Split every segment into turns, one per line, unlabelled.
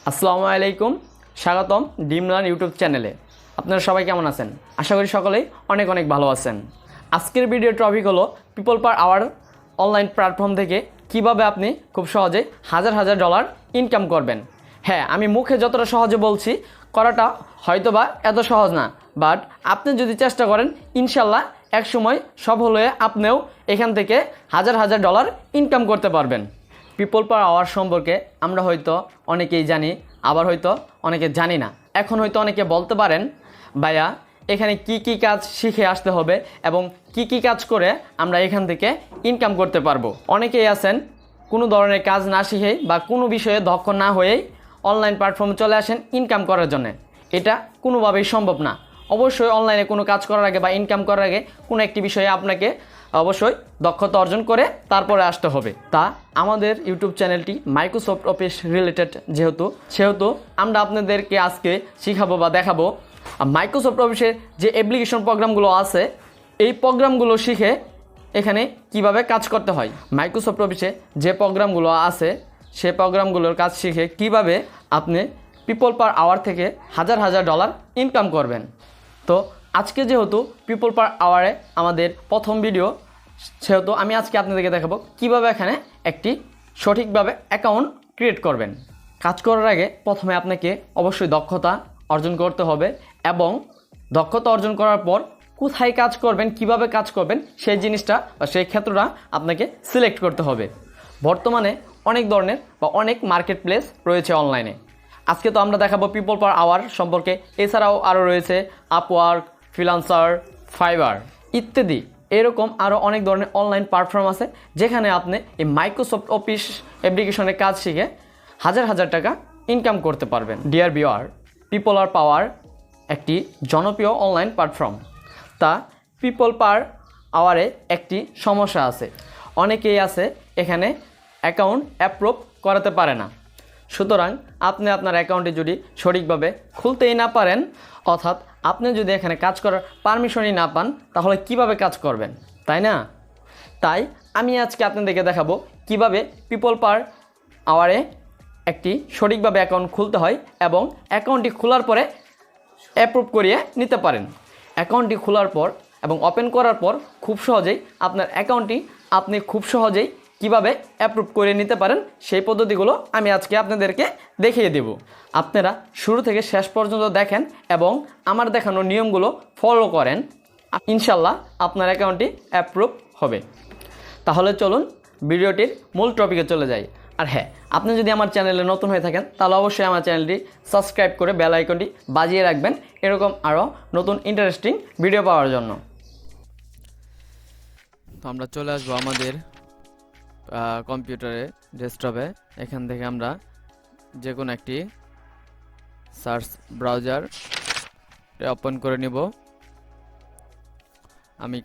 আসসালামু আলাইকুম, স্বাগতম ডিমলান ইউটিউব চ্যানেলে। আপনারা সবাই কেমন আছেন? আশা করি সকলেই অনেক অনেক ভালো আছেন। আজকের ভিডিও টপিক হলো people per hour online platform থেকে কিভাবে আপনি খুব সহজে হাজার হাজার ডলার ইনকাম করবেন। হ্যাঁ, আমি মুখে যতটা সহজে বলছি, করাটা হয়তোবা এত সহজ না, বাট আপনি যদি চেষ্টা করেন ইনশাল্লাহ একসময় সফল হয়ে আপনিও এখান থেকে হাজার হাজার ডলার ইনকাম করতে পারবেন। পিপল পার আওয়ার সম্পর্কে আমরা হয়তো অনেকেই জানি, আবার হয়তো অনেকে জানি না। এখন হয়তো অনেকে বলতে পারেন, ভাইয়া এখানে কি কি কাজ শিখে আসতে হবে এবং কি কি কাজ করে আমরা এখান থেকে ইনকাম করতে পারবো। অনেকেই আছেন কোনো ধরনের কাজ না শিখেই বা কোনো বিষয়ে দক্ষ না হয়েই অনলাইন প্ল্যাটফর্মে চলে আসেন ইনকাম করার জন্য। এটা কোনোভাবেই সম্ভব না। অবশ্যই অনলাইনে কোনো কাজ করার আগে বা ইনকাম করার আগে কোনো একটি বিষয়ে আপনাকে অবশ্যই দক্ষতা অর্জন করে তারপরে আসতে হবে। তা আমাদের ইউটিউব চ্যানেলটি মাইক্রোসফট অফিস রিলেটেড সেহেতু আমরা আপনাদেরকে আজকে শিখাবো বা দেখাবো মাইক্রোসফট অফিসের যে অ্যাপ্লিকেশন প্রোগ্রামগুলো আছে, এই প্রোগ্রামগুলো শিখে এখানে কিভাবে কাজ করতে হয়। মাইক্রোসফট অফিসে যে প্রোগ্রামগুলো আছে সে প্রোগ্রামগুলোর কাজ শিখে কিভাবে আপনি পিপল পার আওয়ার থেকে হাজার হাজার ডলার ইনকাম করবেন। তো আজকে যেহেতু পিপল পার আওয়ারে আমাদের প্রথম ভিডিও, সেহেতু আমি আজকে আপনাদেরকে দেখাবো কিভাবে এখানে একটি সঠিকভাবে অ্যাকাউন্ট ক্রিয়েট করবেন। কাজ করার আগে প্রথমে আপনাকে অবশ্যই দক্ষতা অর্জন করতে হবে এবং দক্ষতা অর্জন করার পর কোথায় কাজ করবেন, কিভাবে কাজ করবেন সেই জিনিসটা বা সেই ক্ষেত্রটা আপনাকে সিলেক্ট করতে হবে। বর্তমানে অনেক ধরনের বা অনেক মার্কেট প্লেস রয়েছে অনলাইনে। আজকে তো আমরা দেখাবো পিপল পার আওয়ার সম্পর্কে, এছাড়াও আরও রয়েছে আপওয়ার্ক, ফ্রিল্যান্সার, ফাইবার ইত্যাদি। এরকম আরও অনেক ধরনের অনলাইন প্ল্যাটফর্ম আছে যেখানে আপনি এই মাইক্রোসফট অফিস অ্যাপ্লিকেশনের কাজ শিখে হাজার হাজার টাকা ইনকাম করতে পারবেন। ডিয়ার ভিউয়ার, পিপল আর পাওয়ার একটি জনপ্রিয় অনলাইন প্ল্যাটফর্ম। তা পিপল পার আওয়ারে একটি সমস্যা আছে, অনেকেই আছে এখানে অ্যাকাউন্ট অ্যাপ্রুভ করাতে পারে না। সুতরাং আপনি আপনার অ্যাকাউন্টে যদি সঠিকভাবে খুলতেই না পারেন, অর্থাৎ আপনি যদি এখানে কাজ করার পারমিশনই না পান, তাহলে কিভাবে কাজ করবেন, তাই না? তাই আমি আজকে আপনাদেরকে দেখাবো কিভাবে পিপল পার আওয়ারে একটি সঠিকভাবে অ্যাকাউন্ট খুলতে হয় এবং অ্যাকাউন্টটি খোলার পরে অ্যাপ্রুভ করিয়ে নিতে পারেন। অ্যাকাউন্টটি খোলার পর এবং ওপেন করার পর খুব সহজেই আপনার অ্যাকাউন্টটি আপনি খুব সহজেই কিভাবে অ্যাপ্রুভ করে নিতে পারেন সেই পদ্ধতিগুলো আমি আজকে আপনাদেরকে দেখিয়ে দেব। আপনারা শুরু থেকে শেষ পর্যন্ত দেখেন এবং আমার দেখানো নিয়মগুলো ফলো করেন, ইনশাল্লাহ আপনার অ্যাকাউন্টটি অ্যাপ্রুভ হবে। তাহলে চলুন ভিডিওটির মূল টপিকে চলে যাই। আর হ্যাঁ, আপনি যদি আমার চ্যানেলে নতুন হয়ে থাকেন তাহলে অবশ্যই আমার চ্যানেলটি সাবস্ক্রাইব করে বেল আইকনটি বাজিয়ে রাখবেন এরকম আরও নতুন ইন্টারেস্টিং ভিডিও পাওয়ার জন্য।
তো আমরা চলে আসবো আমাদের কম্পিউটারে, ডেস্কটপে। এখান থেকে আমরা যে কোনো একটি সার্চ ব্রাউজার ওপেন করে নিব। আমি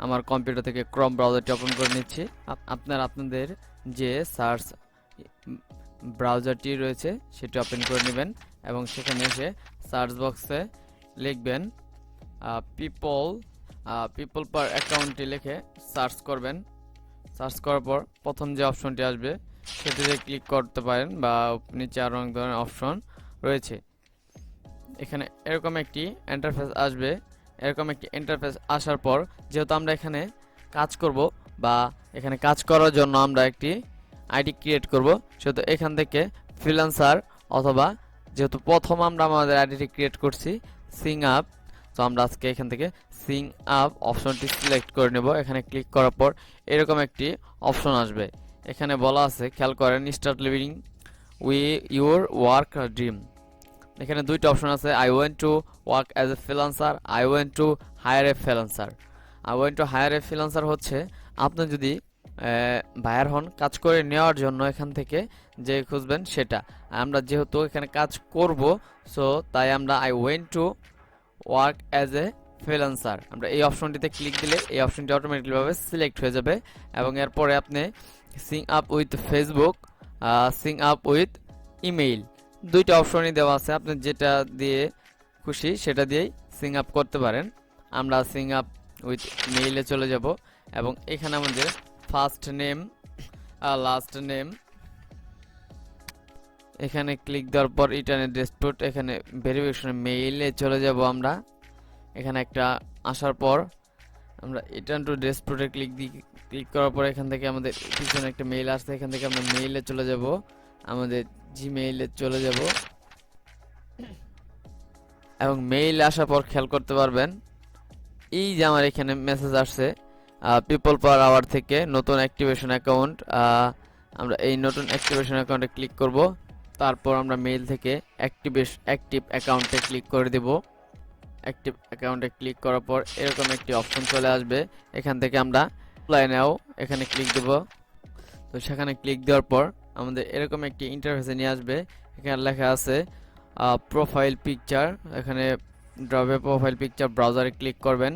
আমার কম্পিউটার থেকে ক্রোম ব্রাউজারটি ওপেন করে নিচ্ছি। আপনাদের যে সার্চ ব্রাউজারটি রয়েছে সেটি ওপেন করে নেবেন এবং সেখানে এসে সার্চ বক্সে লিখবেন পিপল পার অ্যাকাউন্টটি লিখে সার্চ করবেন। সার্চ করার পর প্রথম যে অপশনটি আসবে সেটিতে ক্লিক করতে পারেন বা নিচে আরও অনেক ধরনের অপশন রয়েছে। এখানে এরকম একটি ইন্টারফেস আসবে। এরকম একটি ইন্টারফেস আসার পর যেহেতু আমরা এখানে কাজ করব বা এখানে কাজ করার জন্য আমরা একটি আইডি ক্রিয়েট করব, সেহেতু এখান থেকে ফ্রিল্যান্সার অথবা যেহেতু প্রথম আমরা আমাদের আইডিটি ক্রিয়েট করছি সিং আপ, তো আমরা আজকে এখান থেকে সিং আপ অপশনটি সিলেক্ট করে নেব। এখানে ক্লিক করার পর এরকম একটি অপশন আসবে। এখানে বলা আছে, খেয়াল করেন, start living your work dream. এখানে দুইটা অপশন আছে, I want to work as a freelancer, I want to hire a freelancer. I want to hire a freelancer হচ্ছে আপনি যদি বায়ার হন কাজ করে নেওয়ার জন্য এখান থেকে যে খুঁজবেন সেটা। আমরা যেহেতু এখানে কাজ করব, সো তাই আমরা I want to work as a freelancer আমরা এই অপশনটিতে ক্লিক দিলে এই অপশনটি অটোমেটিকভাবে সিলেক্ট হয়ে যাবে এবং এরপরে আপনি Singh up with Facebook, Singh up with email, দুইটা অপশনই দেওয়া আছে। আপনি যেটা দিয়ে খুশি সেটা দিয়েই সিং আপ করতে পারেন। আমরা সিং আপ উইথ মেইলে চলে যাব এবং এখানে আমাদের ফার্স্ট নেম, লাস্ট নেম, এখানে ক্লিক দেওয়ার পর রিটার্ন ডেসপুট, এখানে ভেরিফিকেশন মেইলে চলে যাব আমরা। এখানে একটা আসার পর আমরা রিটার্ন টু ডেসপুটে ক্লিক করার পর এখান থেকে আমাদের পিছনে একটা মেইল আসছে, এখান থেকে আমরা মেইলে চলে যাব, আমাদের জিমেইলে চলে যাব এবং মেইল আসার পর খেয়াল করতে পারবেন এই যে আমার এখানে মেসেজ আসছে পিপল পার আওয়ার থেকে নতুন অ্যাক্টিভেশন অ্যাকাউন্ট। আমরা এই নতুন অ্যাক্টিভেশন অ্যাকাউন্টে ক্লিক করব, তারপর আমরা মেইল থেকে অ্যাক্টিভ অ্যাকাউন্টে ক্লিক করে দেব। অ্যাক্টিভ অ্যাকাউন্টে ক্লিক করার পর এরকম একটি অপশন চলে আসবে, এখান থেকে আমরা অ্যাপ্লাই নাও এখানে ক্লিক দেব। তো সেখানে ক্লিক দেওয়ার পর আমাদের এরকম একটি ইন্টারফেসে নিয়ে আসবে, এখানে লেখা আছে প্রোফাইল পিকচার। এখানে ড্রপে প্রোফাইল পিকচার ব্রাউজারে ক্লিক করবেন,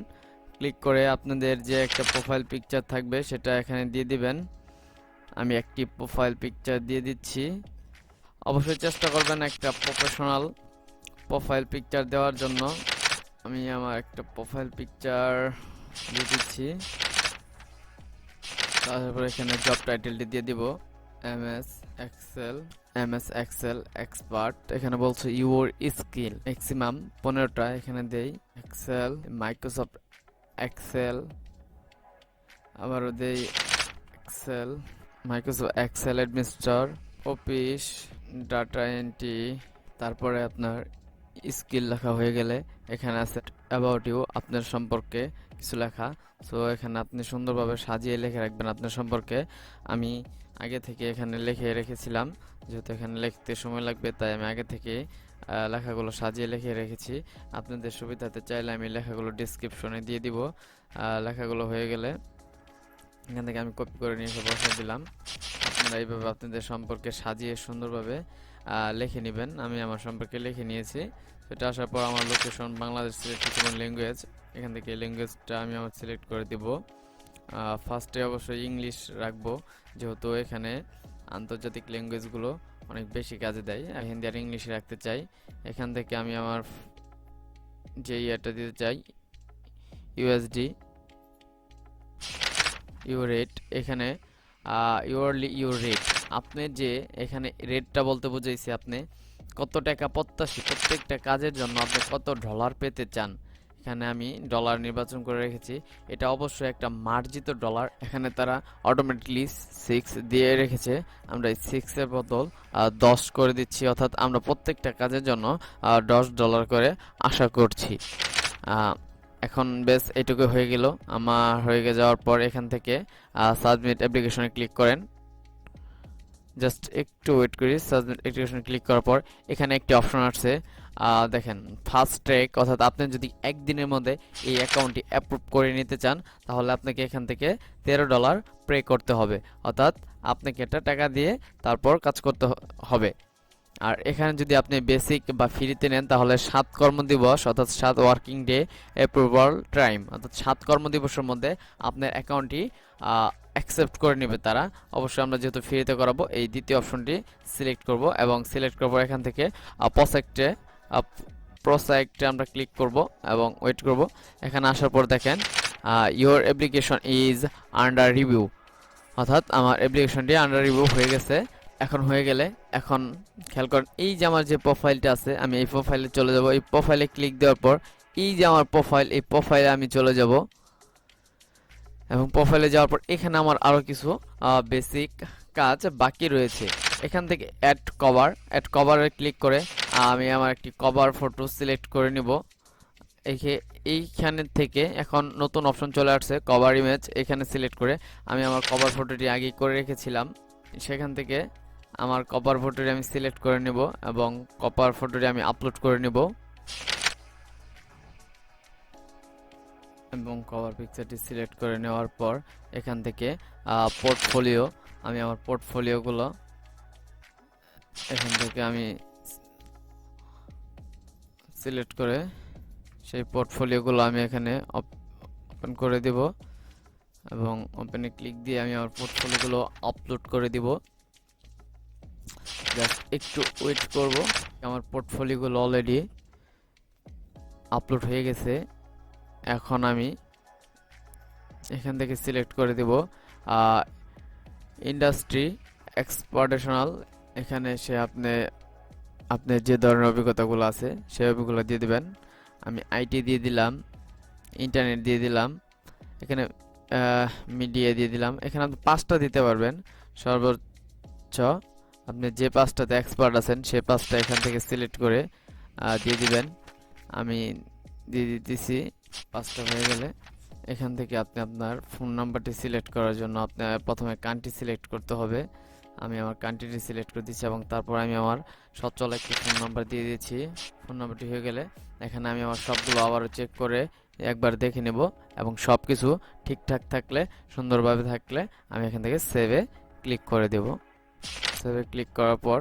ক্লিক করে আপনাদের যে একটা প্রোফাইল পিকচার থাকবে সেটা এখানে দিয়ে দিবেন। আমি একটি প্রোফাইল পিকচার দিয়ে দিচ্ছি। অবশ্যই চেষ্টা করবেন একটা প্রফেশনাল প্রোফাইল পিকচার দেওয়ার জন্য। আমি আমার একটা প্রোফাইল পিকচার দিয়ে দিচ্ছি, তারপর এখানে জব টাইটেলটি দিয়ে দিব এমএস এক্সেল এক্সপার্ট। এখানে বলছে ইউর স্কিল ম্যাক্সিমাম 15টা, এখানে দেই এক্সেল মাইক্রোসফট এক্সেল, আবারও দেই Excel Microsoft Excel administrator, office data entry. তারপরে আপনার স্কিল লেখা হয়ে গেলে এখানে আছে অ্যাবাউট ইউ, আপনার সম্পর্কে কিছু লেখা। সো এখানে আপনি সুন্দরভাবে সাজিয়ে লিখে রাখবেন আপনার সম্পর্কে। আমি আগে থেকে এখানে লিখে রেখেছিলাম, যেহেতু এখানে লিখতে সময় লাগবে তাই আমি আগে থেকে লেখাগুলো সাজিয়ে লিখে রেখেছি। আপনাদের সুবিধাতে চাইলে আমি লেখাগুলো ডিসক্রিপশনে দিয়ে দিব। লেখাগুলো হয়ে গেলে এখান থেকে আমি কপি করে নিয়ে এসে বসাই দিলাম। আপনারা এইভাবে আপনাদের সম্পর্কে সাজিয়ে সুন্দরভাবে লিখে নেবেন। আমি আমার সম্পর্কে লিখে নিয়েছি। সেটা আসার পর আমার লোকেশন বাংলাদেশ, সিলেক্ট কোনো ল্যাঙ্গুয়েজ, এখান থেকে ল্যাঙ্গুয়েজটা আমি আমার সিলেক্ট করে দিব। ফার্স্টে অবশ্যই ইংলিশ রাখবো, যেহেতু এখানে আন্তর্জাতিক ল্যাঙ্গুয়েজগুলো অনেক বেশি কাজে দেয়। হিন্দি আর ইংলিশে রাখতে চাই। এখান থেকে আমি আমার যে ইয়েটা দিতে চাই ইউএসডি ইউর রেট, এখানে ইউরলি ইউর রেট, আপনি যে এখানে রেটটা বলতে বুঝাইছি আপনি কত টাকা প্রত্যাশী প্রত্যেকটা কাজের জন্য আপনি কত ডলার পেতে চান। এখানে আমি ডলার নির্বাচন করে রেখেছি, এটা অবশ্যই একটা মার্জিত ডলার। এখানে তারা অটোমেটিকলি 6 দিয়ে রেখেছে, আমরা এই 6-এর বদল 10 করে দিচ্ছি, অর্থাৎ আমরা প্রত্যেকটা কাজের জন্য $10 করে আশা করছি। এখন বেশ এইটুকু হয়ে গেল। আমার হয়ে যাওয়ার পর এখান থেকে সাবমিট অ্যাপ্লিকেশনে ক্লিক করেন, জাস্ট একটু ওয়েট করি। সাবমিট অ্যাপ্লিকেশনে ক্লিক করার পর এখানে একটি অপশন আসছে, দেখেন ফাস্ট ট্র্যাক, অর্থাৎ আপনি যদি একদিনের মধ্যে এই অ্যাকাউন্টটি অ্যাপ্রুভ করে নিতে চান তাহলে আপনাকে এখান থেকে $13 পে করতে হবে, অর্থাৎ আপনাকে এটা টাকা দিয়ে তারপর কাজ করতে হবে। আর এখানে যদি আপনি বেসিক বা ফ্রিতে নেন তাহলে 7 কর্মদিবস অর্থাৎ 7 ওয়ার্কিং ডে অ্যাপ্রুভাল টাইম, অর্থাৎ 7 কর্মদিবসের মধ্যে আপনার অ্যাকাউন্টটি অ্যাকসেপ্ট করে নেবে তারা। অবশ্যই আমরা যেহেতু ফ্রিতে করাবো এই দ্বিতীয় অপশনটি সিলেক্ট করব এবং সিলেক্ট করব এখান থেকে প্রসেক্টে আমরা ক্লিক করব এবং ওয়েট করব। এখানে আসার পর দেখেন your application is under review, অর্থাৎ আমার অ্যাপ্লিকেশনটি আন্ডার রিভিউ হয়ে গেছে। এখন হয়ে গেলে এখন খেয়াল করেন এই যে আমার যে প্রোফাইলটা আছে আমি এই প্রোফাইলে চলে যাব। এই প্রোফাইলে ক্লিক দেওয়ার পর এই যে আমার প্রোফাইল, এই প্রোফাইলে আমি চলে যাব এবং প্রোফাইলে যাওয়ার পর এখানে আমার আরও কিছু বেসিক কাজ বাকি রয়েছে। এখান থেকে অ্যাড কভারে ক্লিক করে আমি আমার একটি কভার ফটো সিলেক্ট করে নিব। এইখানে থেকে এখন নতুন অপশন চলে আসছে কভার ইমেজ, এখানে সিলেক্ট করে আমি আমার কভার ফটোটি আগেই করে রেখেছিলাম, সেখান থেকে আমার কভার ফটোটি আমি সিলেক্ট করে নেব এবং কভার ফটোটি আমি আপলোড করে নেব এবং কভার পিকচারটি সিলেক্ট করে নেওয়ার পর এখান থেকে পোর্টফোলিও, আমি আমার পোর্টফোলিওগুলো এখান থেকে আমি সিলেক্ট করে সেই পোর্টফোলিওগুলো আমি এখানে ওপেন করে দেব এবং ওপেনে ক্লিক দিয়ে আমি আমার পোর্টফোলিওগুলো আপলোড করে দিব। জাস্ট একটু ওয়েট করব। আমার পোর্টফোলিওগুলো অলরেডি আপলোড হয়ে গেছে। এখন আমি এখান থেকে সিলেক্ট করে দেব ইন্ডাস্ট্রি এক্সপোর্টেশনাল এখানে এসে আপনার যে ধরনের অভিজ্ঞতাগুলো আছে সেই অভিজ্ঞতা দিয়ে দিবেন। আমি আইটি দিয়ে দিলাম, ইন্টারনেট দিয়ে দিলাম, এখানে মিডিয়া দিয়ে দিলাম। এখানে আপনি 5টা দিতে পারবেন সর্বোচ্চ। আপনি যে 5টাতে এক্সপার্ট আছেন সেই 5টা এখান থেকে সিলেক্ট করে দিয়ে দিবেন। আমি দিয়ে দিতেছি। 5টা হয়ে গেলে এখান থেকে আপনি আপনার ফোন নাম্বারটি সিলেক্ট করার জন্য আপনার প্রথমে কান্ট্রি সিলেক্ট করতে হবে। আমি আমার কান্ট্রিটি সিলেক্ট করে দিচ্ছি এবং তারপর আমি আমার সচল একটি ফোন নাম্বার দিয়ে দিচ্ছি। ফোন নাম্বারটি হয়ে গেলে এখানে আমি আমার সবগুলো আবারও চেক করে একবার দেখে নেব এবং সব কিছু ঠিকঠাক থাকলে, সুন্দরভাবে থাকলে আমি এখান থেকে সেভে ক্লিক করে দেব। সেভে ক্লিক করার পর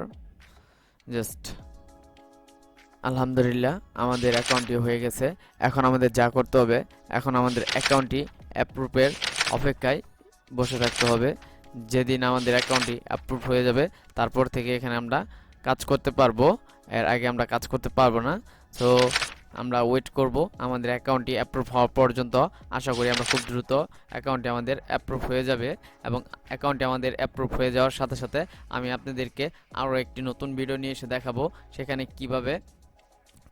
জাস্ট আলহামদুলিল্লাহ আমাদের অ্যাকাউন্টটি হয়ে গেছে। এখন আমাদের যা করতে হবে, এখন আমাদের অ্যাকাউন্টটি অ্যাপ্রুভের অপেক্ষায় বসে থাকতে হবে। যেদিন আমাদের অ্যাকাউন্টটি অ্যাপ্রুভ হয়ে যাবে তারপর থেকে এখানে আমরা কাজ করতে পারবো। এর আগে আমরা কাজ করতে পারবো না। সো আমরা ওয়েট করব আমাদের অ্যাকাউন্টটি অ্যাপ্রুভ হওয়া পর্যন্ত। আশা করি আমরা খুব দ্রুত অ্যাকাউন্টটি আমাদের অ্যাপ্রুভ হয়ে যাবে এবং অ্যাকাউন্টটি আমাদের অ্যাপ্রুভ হয়ে যাওয়ার সাথে সাথে আমি আপনাদেরকে আরও একটি নতুন ভিডিও নিয়ে এসে দেখাবো সেখানে কিভাবে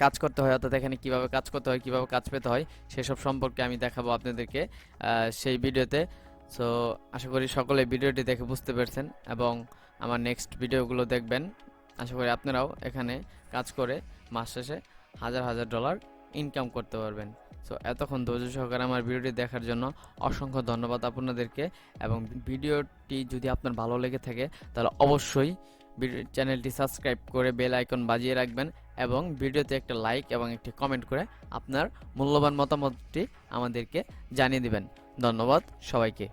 কাজ করতে হয়, অর্থাৎ এখানে কিভাবে কাজ করতে হয়, কিভাবে কাজ পেতে হয় সেসব সম্পর্কে আমি দেখাবো আপনাদেরকে সেই ভিডিওতে। সো আশা করি সকলে ভিডিওটি দেখে বুঝতে পেরেছেন এবং আমার নেক্সট ভিডিওগুলো দেখবেন। আশা করি আপনারাও এখানে কাজ করে মাস শেষে হাজার হাজার ডলার ইনকাম করতে পারবেন। সো এতক্ষণ ধৈর্য সহকারে আমার ভিডিওটি দেখার জন্য অসংখ্য ধন্যবাদ আপনাদেরকে। এবং ভিডিওটি যদি আপনার ভালো লেগে থাকে তাহলে অবশ্যই চ্যানেলটি সাবস্ক্রাইব করে বেল আইকন বাজিয়ে রাখবেন এবং ভিডিওতে একটা লাইক এবং একটি কমেন্ট করে আপনার মূল্যবান মতামতটি আমাদেরকে জানিয়ে দিবেন। ধন্যবাদ সবাইকে।